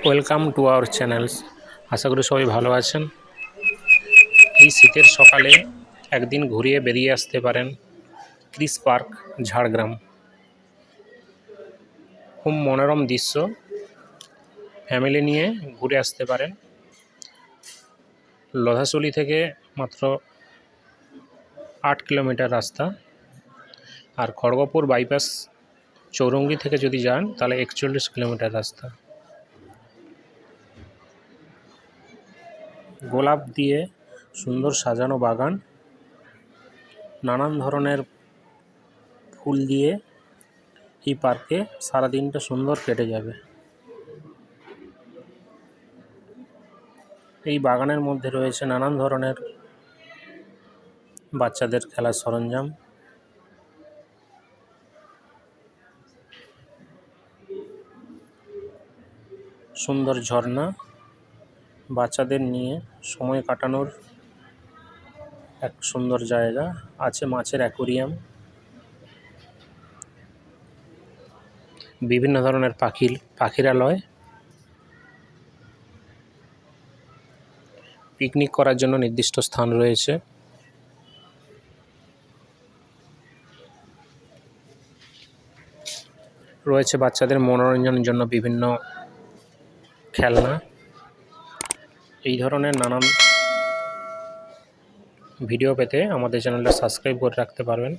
Welcome to our channels. আশা করি সবাই ভালো আছেন। এই শীতের সকালে একদিন ঘুরিয়ে বেরিয়ে আসতে পারেন ক্রিস পার্ক, ঝাড়গ্রাম। খুব মনোরম দৃশ্য, ফ্যামিলি নিয়ে ঘুরে আসতে পারেন। লোধাশুলি থেকে মাত্র 8 কিলোমিটার রাস্তা, আর খড়গপুর বাইপাস চৌরঙ্গি থেকে যদি যান তাহলে 41 কিলোমিটার রাস্তা। গোলাপ দিয়ে সুন্দর সাজানো বাগান, নানান ধরনের ফুল দিয়ে এই পার্কে সারাদিনটা সুন্দর কেটে যাবে। এই বাগানের মধ্যে রয়েছে নানান ধরনের বাচ্চাদের খেলার সরঞ্জাম, সুন্দর ঝর্ণা, বাচ্চাদের নিয়ে সময় কাটানোর এক সুন্দর জায়গা আছে, মাছের অ্যাকোরিয়াম, বিভিন্ন ধরনের পাখিরালয়, পিকনিক করার জন্য নির্দিষ্ট স্থান রয়েছে। রয়েছে বাচ্চাদের মনোরঞ্জনের জন্য বিভিন্ন খেলনা। এই ধরনের নানান ভিডিও পেতে আমাদের চ্যানেলটা সাবস্ক্রাইব করে রাখতে পারবেন।